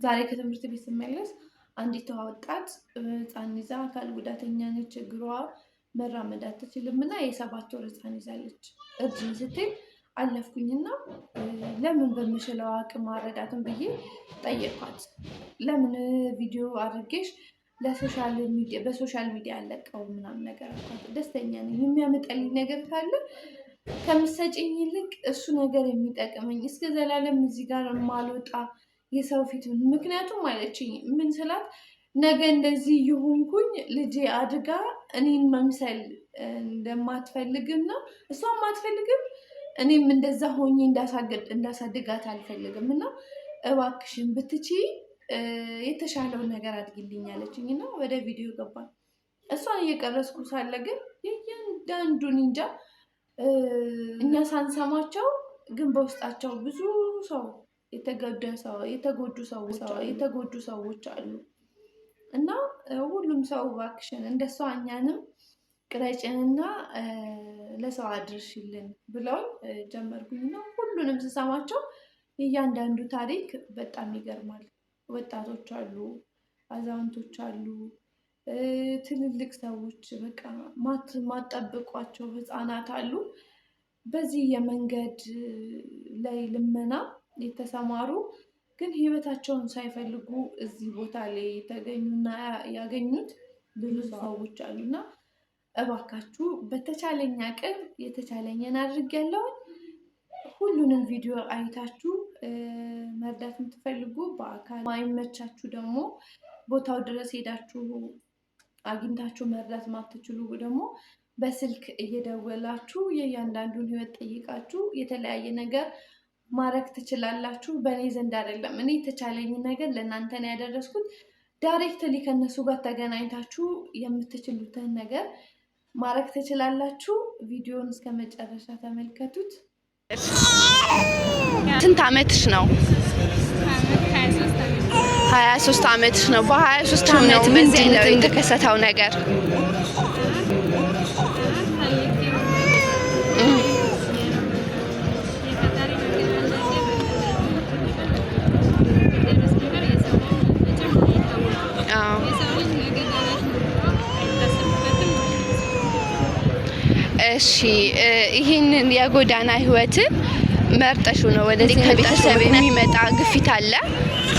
ዛሬ ከትምህርት ቤት ስመለስ አንዲት ወጣት ህፃን ይዛ አካል ጉዳተኛ ነች። እግሯ መራመድ አትችልምና የ7 ወር ህፃን ይዛለች። እርጅኝ ስትል አለፍኩኝና ለምን በምችለው አቅም አረዳትም ብዬ ጠየኳት። ለምን ቪዲዮ አድርጌሽ በሶሻል ሚዲያ አለቀው ምናምን ነገር አልኳት። ደስተኛ ነኝ የሚያመጣልኝ ነገር ካለ ከምትሰጪኝ ይልቅ እሱ ነገር የሚጠቅመኝ እስከ ዘላለም እዚህ ጋር ማልወጣ የሰው ፊት ምክንያቱም አለችኝ። ምን ስላት ነገ እንደዚህ ይሁንኩኝ ልጄ አድጋ እኔን መምሰል እንደማትፈልግና እሷም አትፈልግም እኔም እንደዛ ሆኜ እንዳሳድጋት አልፈልግም እና እባክሽን ብትችይ የተሻለው ነገር አድርጊልኝ አለችኝና ወደ ቪዲዮ ገባን። እሷን እየቀረስኩ ሳለ ግን የእያንዳንዱን እንጃ እኛ ሳንሰማቸው ግን በውስጣቸው ብዙ ሰው የተጎዱ ሰዎች አሉ እና ሁሉም ሰው እባክሽን እንደሷ እኛንም ቅረጭንና ለሰው አድርሽልን ብለው ጀመርኩኝና ሁሉንም ስሰማቸው እያንዳንዱ ታሪክ በጣም ይገርማል። ወጣቶች አሉ፣ አዛውንቶች አሉ፣ ትልልቅ ሰዎች በቃ ማጠብቋቸው ህፃናት አሉ። በዚህ የመንገድ ላይ ልመና የተሰማሩ ግን ህይወታቸውን ሳይፈልጉ እዚህ ቦታ ላይ የተገኙና ያገኙት ብዙ ሰዎች አሉና እባካችሁ በተቻለኝ አቅም የተቻለኝን አድርጌያለሁ። ሁሉንም ቪዲዮ አይታችሁ መርዳት የምትፈልጉ በአካል ማይመቻችሁ ደግሞ ቦታው ድረስ ሄዳችሁ አግኝታችሁ መርዳት ማትችሉ ደግሞ በስልክ እየደወላችሁ የእያንዳንዱን ህይወት ጠይቃችሁ የተለያየ ነገር ማድረግ ትችላላችሁ። በእኔ ዘንድ አይደለም እኔ የተቻለኝ ነገር ለእናንተ ነው ያደረስኩት። ዳይሬክትሊ ከነሱ ጋር ተገናኝታችሁ የምትችሉትን ነገር ማድረግ ትችላላችሁ። ቪዲዮውን እስከ መጨረሻ ተመልከቱት። ስንት ዓመትሽ ነው? 23 ዓመትሽ ነው። በ23 ዓመት ምንድን ነው የተከሰተው ነገር? እሺ ይህንን የጎዳና ህይወትን መርጠሹ ነው ወደዚህ ከቤተሰብ የሚመጣ ግፊት አለ፣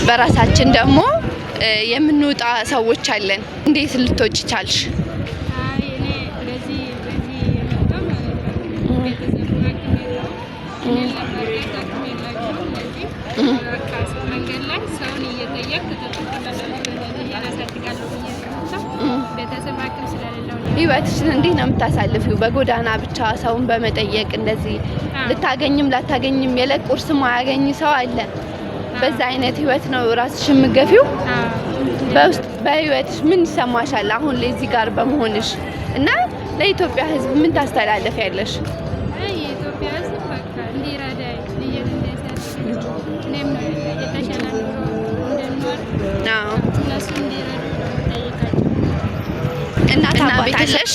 በራሳችን ደግሞ የምንወጣ ሰዎች አለን። እንዴት ልትወጪ ቻልሽ? እኔ በዚህ የመጣው መንገድ ላይ ሰውን እየጠየቅ ቤተሰብ አቅም ስለሌለው ህይወትሽን እንዴት ነው የምታሳልፊው? በጎዳና ብቻ ሰውን በመጠየቅ እንደዚህ ልታገኝም ላታገኝም የዕለት ቁርስ ማያገኝ ሰው አለ። በዛ አይነት ህይወት ነው ራስሽን የምትገፊው? በውስጥ በህይወትሽ ምን ይሰማሻል አሁን ለዚህ ጋር በመሆንሽ እና ለኢትዮጵያ ህዝብ ምን ታስተላልፊያለሽ? የኢትዮጵያ ህዝብ በቃ እንዲረዳኝ ልየት እንደሰጥ እኔም የተሻለ ኑሮ እንድኖር እነሱ እንዲረዱ ጠይቃቸው። እናት አባት አለሽ?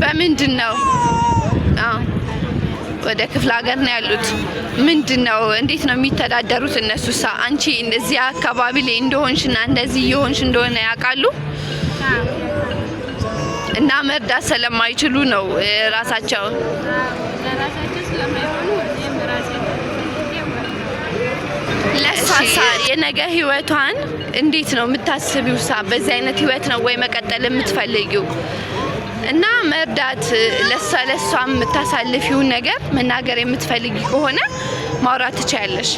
በምንድን ነው? ወደ ክፍለ ሀገር ነው ያሉት። ምንድን ነው እንዴት ነው የሚተዳደሩት እነሱሳ? አንቺ እንደዚህ አካባቢ ላይ እንደሆንሽና እንደዚህ እየሆንሽ እንደሆነ ያውቃሉ እና መርዳት ስለማይችሉ ነው ራሳቸው ስለማይሆኑ እኔም ራሴ ለሳሳ የነገ ህይወቷን እንዴት ነው የምታስቢው? በዚህ አይነት ህይወት ነው ወይ መቀጠል የምትፈልጊው? እና መርዳት ለሷ የምታሳልፊው ነገር መናገር የምትፈልጊ ከሆነ ማውራት ትችያለሽ።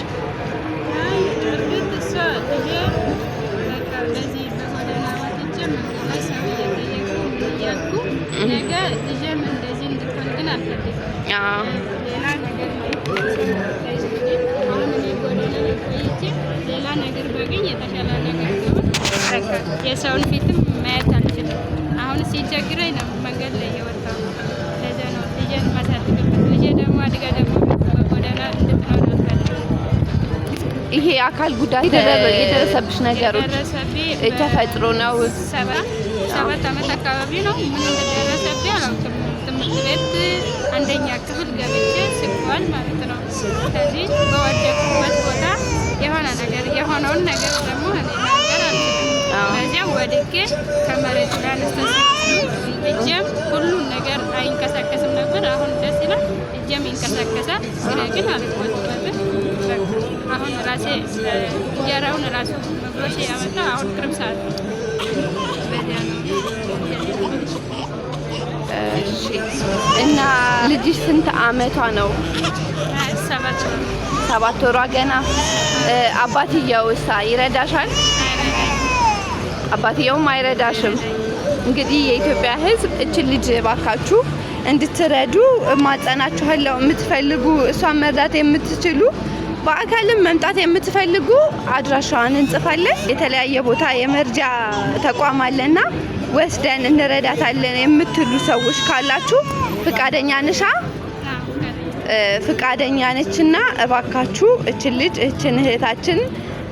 ሌላ ነገር ባገኝ የተሻለ ነገር የሰውን ፊትም ማየት አልችልም። አሁን ሲቸግረኝ ነው መንገድ ላይ የወጣው። ለዛ ነው ልጄን ማሳደግበት። ልጄ ደግሞ አድጋ ደግሞ በጎዳና እንድትኖር አልፈልግም። ይሄ አካል ጉዳት የደረሰብሽ ነገሮች ተፈጥሮ ነው? 7 ዓመት አካባቢ ነው። ምን እንደደረሰብኝ አላውቅም። ትምህርት ቤት አንደኛ ክፍል ገብቼ ስኳል ማለት ነው ስለዚህ በወደቁበት ቦታ የሆነውን ነገር ደግሞ ነገር አልችልም። በዚያም ወድቄ ከመሬት ጋር እጄም ሁሉም ነገር አይንቀሳቀስም ነበር። አሁን ደስ ይላል፣ እጄም ይንቀሳቀሳል። ግን አልቆጥበትም። አሁን ራሴ እንጀራውን ራሱ መግሮሴ ያመጣ አሁን ቅርብ ሰዓት በዚያ ነው። እና ልጅሽ ስንት አመቷ ነው? 7 ወሯ ገና። አባትየውስ ይረዳሻል? አባትየውም አይረዳሽም። እንግዲህ የኢትዮጵያ ሕዝብ እችን ልጅ ባካችሁ እንድትረዱ ማጸናችኋለሁ። የምትፈልጉ እሷን መርዳት የምትችሉ በአካልም መምጣት የምትፈልጉ አድራሻዋን እንጽፋለን። የተለያየ ቦታ የመርጃ ተቋም አለና ወስደን እንረዳታለን የምትሉ ሰዎች ካላችሁ ፍቃደኛ ነሻ? ፍቃደኛ ነችና እባካችሁ እችን ልጅ እችን እህታችን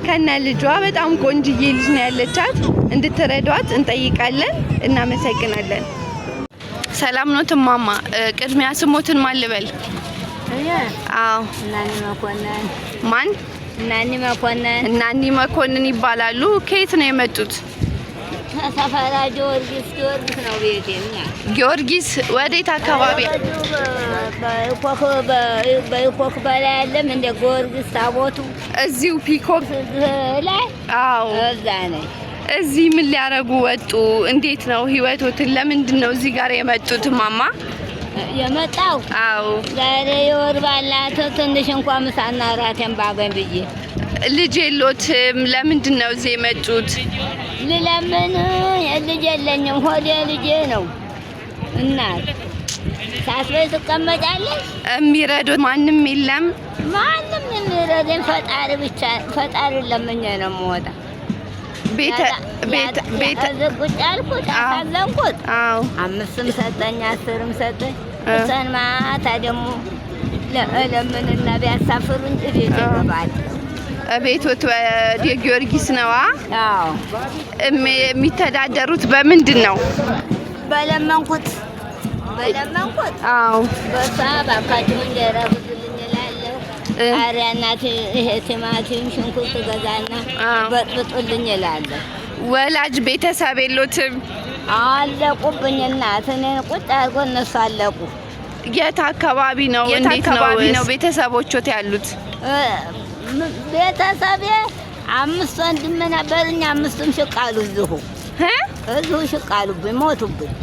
ከነ ልጇ በጣም ቆንጅዬ ልጅ ነው ያለቻት እንድትረዷት እንጠይቃለን። እናመሰግናለን። ሰላም ነው እማማ? ቅድሚያ ስሞትን ማን ልበል? አዎ እናኒ መኮንን። ማን? እናኒ መኮንን። እናኒ መኮንን ይባላሉ። ከየት ነው የመጡት? ሰፈራ ጊዮርጊስ ነው ቤቴ። ጊዮርጊስ ወዴት አካባቢ? በኢኮክ በላይ ያለም እንደ ጊዮርጊስ ታቦቱ እዚሁ ፒኮክ ላይ። አዎ እዛ ነኝ። እዚህ ምን ሊያረጉ ወጡ? እንዴት ነው ህይወቶትን? ለምንድን ነው እዚህ ጋር የመጡት ማማ? የመጣው አዎ ዛሬ የወር ባላት ትንሽ እንኳን ምሳና እራቴን ባገኝ ብዬ። ልጅ የሎትም? ለምንድን ነው እዚህ የመጡት? ልለምን ልጅ የለኝም። ሆዴ ልጄ ነው። እናት ሳትበይ ትቀመጫለሽ? የሚረዱት ማንም የለም? ማንም የሚረዳኝ ፈጣሪ ብቻ። ፈጣሪ ለምኜ ነው የምወጣ። ቁጭ ያልኩት አሳዘንኩት። አዎ 5ም ሰጠኝ 10ም ሰጠኝ። እሰን ማታ ደግሞ ለምንና ቢያሳፍሩኝ ቤት ይገባል። ቤቶት ወደ ጊዮርጊስ ነዋ? አዎ። የሚተዳደሩት በምንድን ነው? በለመንኩት። አዎ። በሳ ባካችሁ እንጀራ ብዙልኝ እላለሁ። ቃሪያና ይሄ ቲማቲም፣ ሽንኩርት ገዛና በጥብጡልኝ እላለሁ። ወላጅ ቤተሰብ የሎትም? አለቁብኝ። እናት እኔ ቁጭ አድርጎ እነሱ አለቁ። የት አካባቢ ነው? እንዴት ነው ቤተሰቦቹት ያሉት? ቤተሰቤ 5 ወንድም ነበርኝ። 5ቱም ሽቃሉ እዚሁ ሽቃሉብኝ፣ ሞቱብኝ።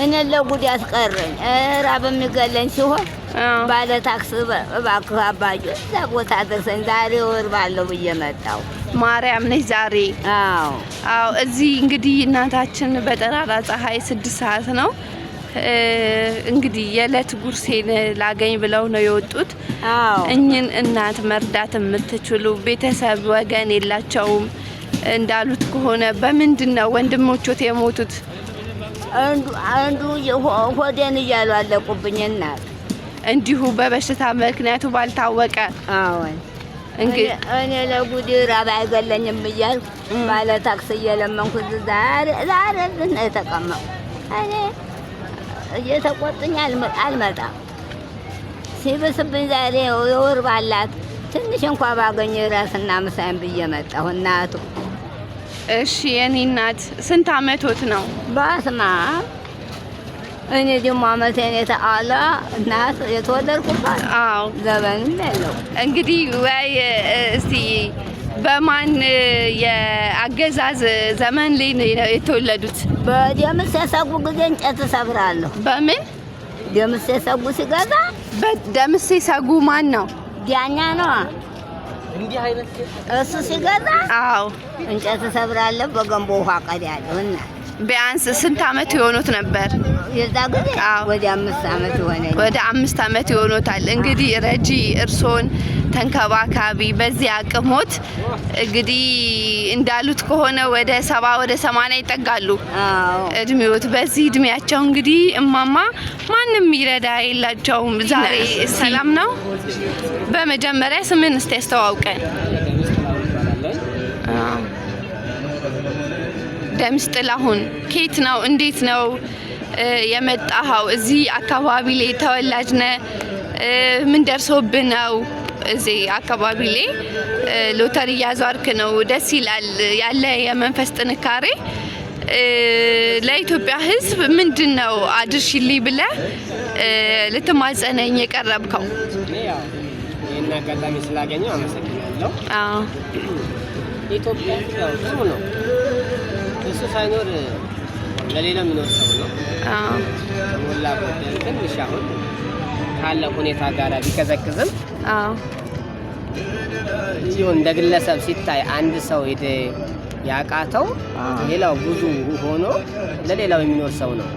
እኔ ለጉድ ያስቀረኝ ራብ የሚገለኝ ሲሆን ባለ ታክስ እባክህ አባዬ እዛ ቦታ ደርሰኝ ዛሬ ወር ባለው ብዬ መጣሁ። ማርያም ነሽ ዛሬ? አዎ አዎ። እዚህ እንግዲህ እናታችን በጠራራ ፀሐይ 6 ሰዓት ነው እንግዲህ የዕለት ጉርሴን ላገኝ ብለው ነው የወጡት። አዎ። እኝን እናት መርዳት የምትችሉ ቤተሰብ ወገን የላቸውም እንዳሉት ከሆነ በምንድን ነው ወንድሞቹት የሞቱት? አንዱ ሆዴን እያሉ አለቁብኝ እናት። እንዲሁ በበሽታ ምክንያቱ ባልታወቀ? አዎን። እኔ ለጉድ ራብ አይገለኝም እያልኩ ባለ ታክስ እየለመንኩት ዛሬ ነው የተቀመጥኩ። እኔ እየተቆጡኝ አልመጣም። ሲብስብኝ ዛሬ የወር ባላት ትንሽ እንኳን ባገኘ ራስና ምሳዬን ብዬ መጣሁ እናቱ። እሺ የኔ እናት ስንት አመቶት ነው? በስመ አብ። እኔ ደግሞ አመቴን የተአላ እናት የተወለድኩባት። አዎ ዘበንም የለው እንግዲህ ወይ እስቲ በማን የአገዛዝ ዘመን ላይ ነው የተወለዱት? በደምስ የሰጉ ጊዜ እንጨት እሰብራለሁ። በምን ደምስ የሰጉ ሲገዛ? በደምስ የሰጉ ማን ነው? ዳኛ ነው እሱ ሲገዛ። አዎ እንጨት እሰብራለሁ፣ በገንቦ ውሃ ቀዳለሁ። እና ቢያንስ ስንት አመት የሆኑት ነበር የዛ ጊዜ? ወደ 5 አመት ይሆነኛል። ወደ 5 አመት ይሆኖታል። እንግዲህ ረጂ እርሶን ተንከባካቢ በዚህ አቅሞት እንግዲህ እንዳሉት ከሆነ ወደ 70 ወደ 80 ይጠጋሉ እድሜዎት። በዚህ እድሜያቸው እንግዲህ እማማ ማንም ይረዳ የላቸውም። ዛሬ ሰላም ነው? በመጀመሪያ ስምን እስቲ ያስተዋውቀን። ደምስ ጥላሁን ከየት ነው? እንዴት ነው የመጣኸው? እዚህ አካባቢ ላይ ተወላጅ ነህ? ምን ደርሶብህ ነው እዚህ አካባቢ ላይ ሎተሪ እያዟርክ ነው? ደስ ይላል ያለ የመንፈስ ጥንካሬ። ለኢትዮጵያ ሕዝብ ምንድነው አድርሽልኝ ብለህ ልትማጸነኝ የቀረብከው? ይሄን አጋጣሚ ስላገኘው አመሰግናለሁ። ኢትዮጵያ ያው ጥሩ ነው። እሱ ሳይኖር ለሌላው የሚኖር ሰው ነው። ሞላ ጎደል ትንሽ አሁን ካለ ሁኔታ ጋር ቢቀዘቅዝም ይሁን እንደ ግለሰብ ሲታይ አንድ ሰው ያቃተው ሌላው ብዙ ሆኖ ለሌላው የሚኖር ሰው ነው።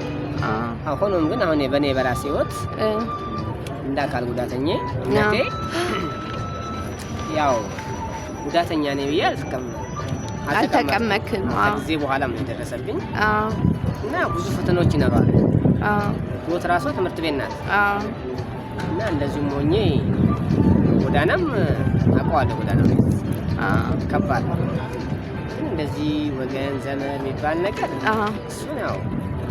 ሆኖም ግን አሁን በኔ በራሴ ህይወት እንደ አካል ጉዳተኛ ነቴ ያው ጉዳተኛ ነኝ ብዬ አልተቀመጥኩም። ከጊዜ በኋላ ምን ደረሰብኝ እና ብዙ ፈተናዎች ይኖራሉ። ህይወት ራሷ ትምህርት ቤት ናት እና እንደዚሁም ሆኜ ጎዳናም አውቀዋለሁ። ጎዳና ከባድ ግን እንደዚህ ወገን ዘመን የሚባል ነገር እሱ ነው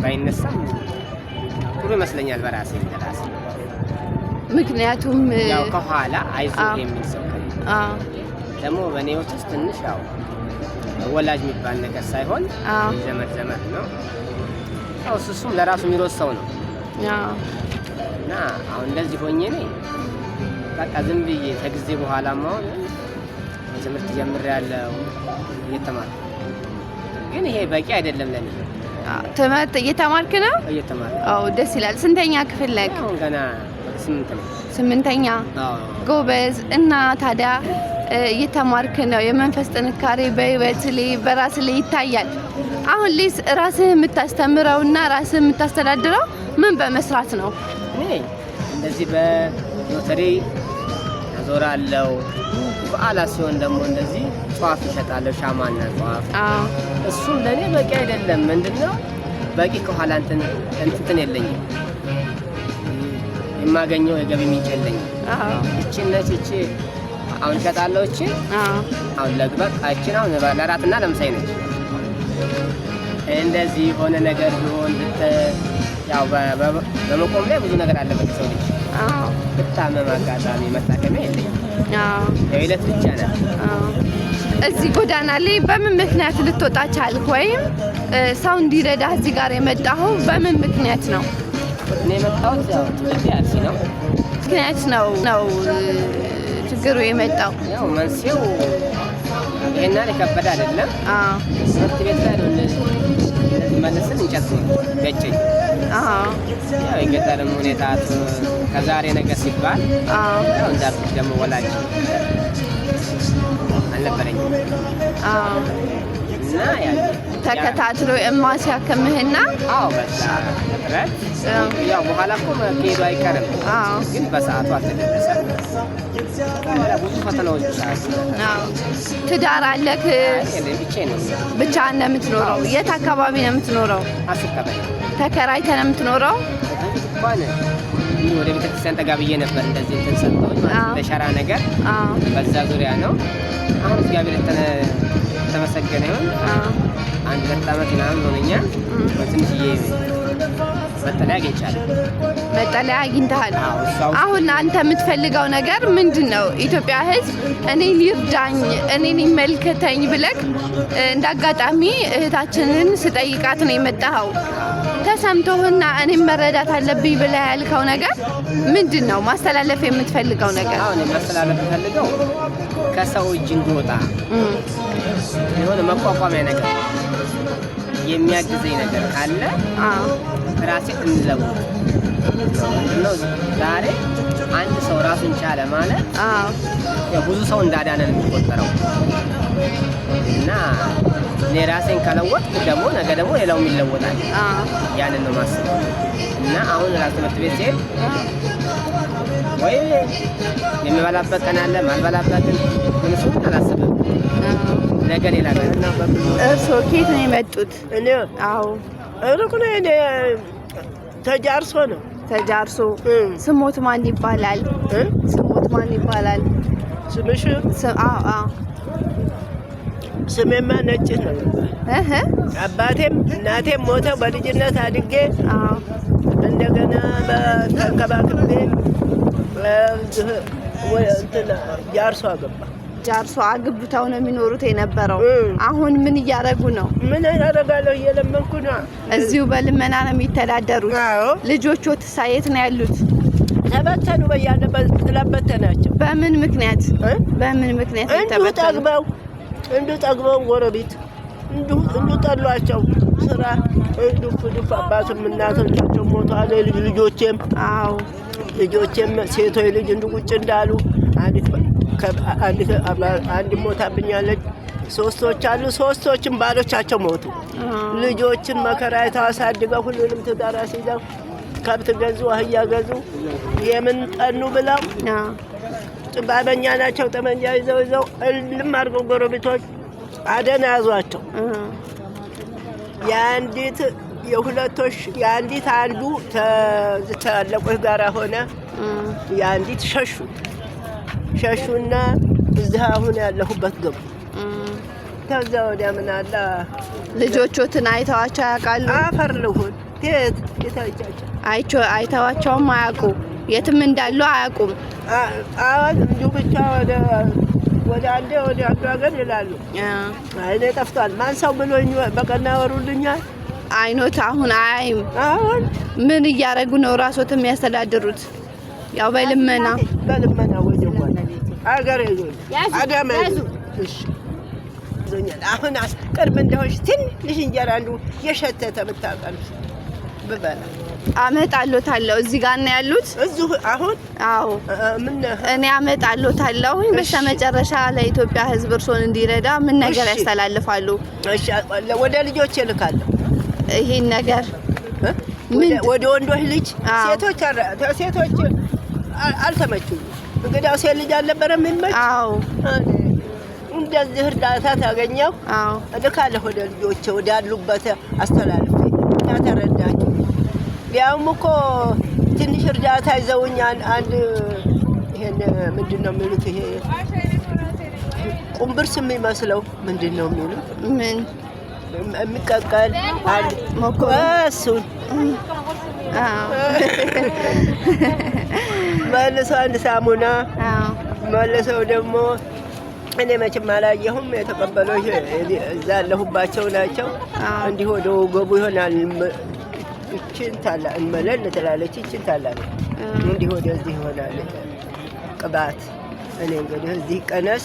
ባይነሳም ጥሩ ይመስለኛል በራሴ እንደራሴ። ምክንያቱም ያው ከኋላ አይዞህ የሚል ሰው ደግሞ በእኔ ህይወት ውስጥ ትንሽ ያው ወላጅ የሚባል ነገር ሳይሆን ዘመድ ነው። ያው እሱም ለራሱ የሚሮጥ ሰው ነው እና አሁን እንደዚህ ሆኜ ነኝ በቃ ዝም ብዬ ከጊዜ በኋላ አሁን ትምህርት ጀምሬያለሁ እየተማርኩ ግን ይሄ በቂ አይደለም ለኔ። ትምህርት እየተማርክ ነው? እየተማርኩ። አዎ ደስ ይላል። ስንተኛ ክፍል ላይ? አሁን ገና 8 ስምንተኛ። ጎበዝ። እና ታዲያ እየተማርክ ነው። የመንፈስ ጥንካሬ በህይወት ላይ በራስ ላይ ይታያል። አሁን ላይ ራስህ የምታስተምረውና ራስህ የምታስተዳድረው ምን በመስራት ነው? እኔ እንደዚህ በሎተሪ አዞራለሁ። በዓላት ሲሆን ደግሞ እንደዚህ ጧፍ እሸጣለሁ፣ ሻማና ጧፍ። እሱም ለኔ በቂ አይደለም። ምንድነው በቂ ከኋላ እንትን የለኝም። የማገኘው የገቢ ምንጭ የለኝም። እቺ አሁን እሸጣለሁ። አሁን ለግበቅ አሁን ለራትና ለምሳይ ነች። እንደዚህ ሆነ ነገር ቢሆን ያው በመቆም ላይ ብዙ ነገር አለበት ሰው ልጅ። ብታመም አጋጣሚ መታከሚያ የለኝም። የዕለት ብቻ ናት። እዚህ ጎዳና ላይ በምን ምክንያት ልትወጣ ቻልክ? ወይም ሰው እንዲረዳ እዚህ ጋር የመጣኸው በምን ምክንያት ነው? እኔ የመጣሁት ያው ትምህርት ያልሲ ነው ምክንያት ነው ችግሩ የመጣው። ያው መንስኤው ይሄና ለከበደ አይደለም። ትምህርት ቤት ላይ ነው እንደዚህ መለስን እንጨት ገጨኝ። ያው የገጠርም ሁኔታ ከዛሬ ነገር ሲባል ያው እንዳልኩት ደግሞ ወላጅ አልነበረኝም እና ያለ ተከታትሎ ሲያክምህና በዛ ጥረት ያው በኋላ እኮ መሄዱ አይቀርም። ግን በሰዓቱ አልተደረሰም። ብዙ ፈተናዎች ትዳር አለክ? ብቻህን ነው የምትኖረው? የት አካባቢ ነው የምትኖረው? ተከራይተህ ነው የምትኖረው? ወደ ቤተክርስቲያን ጠጋ ብዬ ነበር እንደዚህ እንትን ሰጥቶኝ ለሸራ ነገር በዛ ዙሪያ ነው። አሁን እግዚአብሔር የተመሰገነ ይሁን 1 ዓመት ምናምን ሆነኛል። በትንሽዬ መጠለያ አግኝቻለሁ። መጠለያ አግኝተሃል? አሁን አንተ የምትፈልገው ነገር ምንድን ነው? ኢትዮጵያ ሕዝብ እኔን ይርዳኝ፣ እኔን ይመልከተኝ ብለህ እንደ አጋጣሚ እህታችንን ስጠይቃት ነው የመጣኸው። ተሰምቶህና እኔም መረዳት አለብኝ ብለህ ያልከው ነገር ምንድን ነው? ማስተላለፍ የምትፈልገው ነገር? አሁን ማስተላለፍ የምፈልገው ከሰው እጅ እንድወጣ የሆነ መቋቋሚያ ነገር የሚያግዘኝ ነገር ካለ ራሴ እንለውጥ ነው። ዛሬ አንድ ሰው ራሱን ቻለ ማለት ብዙ ሰው እንዳዳነ ነው የሚቆጠረው እና እኔ ራሴን ከለወጥኩ ደግሞ ነገ ደግሞ ሌላው ይለወጣል። ያንን ነው ማስበው እና አሁን ራስ ትምህርት ቤት ሲሄድ ወይ የሚበላበት ቀን አለ ማልበላበት ግን እሱ አላስብም። ነገ ሌላ ቀን እና እርስዎ ከየት ነው የመጡት? እኔ አዎ ሩቅ ነው። እኔ ተጃርሶ ነው። ተጃርሶ። ስሞት ማን ይባላል? ስሞት ማን ይባላል? ስምሽ? ስሜማ ነጭ ነው። አባቴም እናቴም ሞተው በልጅነት አድጌ እንደገና በተንከባክቤ ጃርሶ አገባ። ጃርሶ አግብተው ነው የሚኖሩት የነበረው። አሁን ምን እያደረጉ ነው? ምን ያደርጋለሁ? እየለመንኩ ነው። እዚሁ በልመና ነው የሚተዳደሩት። ልጆቹ የት ነው ያሉት? ተበተኑ። በያለበት ስለበተናቸው። በምን ምክንያት ተበተኑ? እንዱ ጠግበው ጎረቤት እንዱ ጠሏቸው። ስራ እንዱ አባትም እናቶቻቸው ሞተዋል። ልጆቼም ሴቶች ልጅ እንዱ ቁጭ እንዳሉ አንድ ሞታብኛለች። ሶስቶች አሉ። ሶስቶችም ባሎቻቸው ሞቱ። ልጆችን መከራ አሳድገው ሁሉንም ትዳር አስይዘው ከብት ገዙ፣ አህያ ገዙ። የምን ጠኑ ብለው ጥባበኛ ናቸው። ጠመንጃ ይዘው እልም አድርገው ጎረቤቶች አደን ያዟቸው። የአንዲት አንዱ ተለቆች ጋር ሆነ። የአንዲት ሸሹና እዚህ አሁን ያለሁበት ገቡ። ከዛ ወዲያ ምን አለ ልጆቹን አይተዋቸው ያውቃሉ? አፈር ልሁን አይተዋቸውም አያውቁ። የትም እንዳሉ አያውቁም። እንዲሁ ብቻ ወደ አንዱ ሀገር ይላሉ። አይኔ ጠፍቷል። ማን ሰው ብሎኝ በቀን ያወሩልኛል። አይኖት አሁን አያይም። አሁን ምን እያደረጉ ነው ራስዎት የሚያስተዳድሩት? ያው በልመና ወደ አገር አዳማ እሺ አሁን ቅርብ እንደሆንሽ ትንሽ እንጀራ አንዱ የሸተተ ብታቀርብ ብበላ አመጣልዎታለሁ። እዚህ ጋር ነው ያሉት? እዚሁ አሁን? አዎ እኔ አመጣልዎታለሁ። በስተመጨረሻ ለኢትዮጵያ ሕዝብ እርሶን እንዲረዳ ምን ነገር ያስተላልፋሉ? እሺ ወደ ልጆች እልካለሁ ይሄን ነገር ወደ ወንዶች ልጅ ሴቶች አልተመቹኝም። እንግዲያው ሴት ልጅ አልነበረም የሚመች? አዎ እንደዚህ እርዳታ ታገኘው እልካለሁ ወደ ልጆቼ ወዳሉበት አስተላልፌ ተረዳቸው። ያውም እኮ ትንሽ እርዳታ ይዘውኛል። አንድ ይሄን ምንድነው የሚሉት? ይሄ ቁምብርስ የሚመስለው ምንድነው የሚሉት? ምን የሚቀቀል አንድ እሱን መልሰው አንድ ሳሙና መልሰው ደግሞ እኔ መቼም አላየሁም። የተቀበለው እዛ ያለሁባቸው ናቸው። እንዲህ ወደ ወገቡ ይሆናል። እችን ታላ እንመለል ትላለች። እችን ታላ እንዲህ ወደዚህ ይሆናል ቅባት። እኔ እንግዲህ እዚህ ቀነስ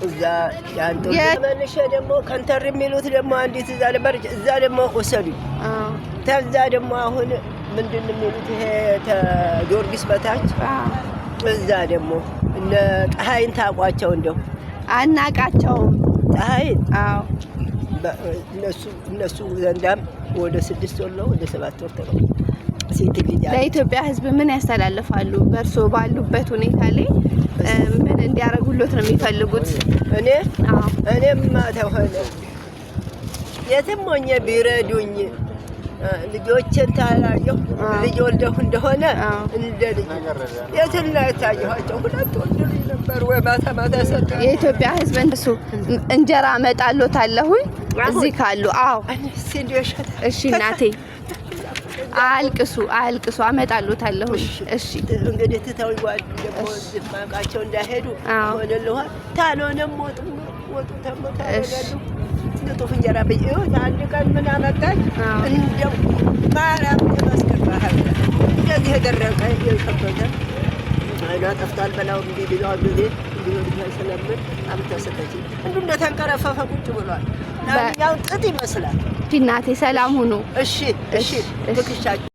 እዛ ያንተ መልሼ ደግሞ ቀንተር የሚሉት ደግሞ አንዲት እዛ ነበር። እዛ ደግሞ ወሰዱኝ። ተዛ ደግሞ አሁን ምንድን የሚሉት ይሄ ተጊዮርጊስ በታች እዛ ደግሞ እነ ፀሐይን ታውቋቸው? እንደው አናቃቸውም። ፀሐይን? አዎ እነሱ ዘንዳም ወደ 6 ወር ነው ወደ 7 ወር ተቀው ሴት ልጅ ለኢትዮጵያ ሕዝብ ምን ያስተላልፋሉ? በእርሶ ባሉበት ሁኔታ ላይ ምን እንዲያደርጉልዎት ነው የሚፈልጉት? እኔማ ተሆነ የትም ሆኜ ቢረዱኝ ልጆችን ታላየሁ ልጅ ወልደው እንደሆነ እንደ ልጅ የትና የታየኋቸው 2 ወንድ ልጅ ነበር። ወይ ማታ ሰጠ የኢትዮጵያ ሕዝብ እንደሱ እንጀራ አመጣልዎታለሁኝ እዚህ ካሉ። አዎ እሺ እናቴ አልቅሱ አመጣልዎታለሁ። እሺ እንግዲህ ትተውዋል ደግሞ ማቃቸው እንዳይሄዱ ወደለዋ ታሎንም ወጡ ተመታረጋሉ ንጡፍ እንጀራ በይው አንድ ቀን ምን አመጣች እንደው ማርያም ተመስገን እንደዚህ የደረቀ የከበደ አይና ጠፍቷል። በላው እንዲህ ቢለው ጊዜ እንዲህ ስለምን አምታሰተች እንዱ እንደተንቀረፈፈ ቁጭ ብሏል። ያው ጥጥ ይመስላል። እናቴ ሰላም ሁኑ። እሺ ትክሻችሁ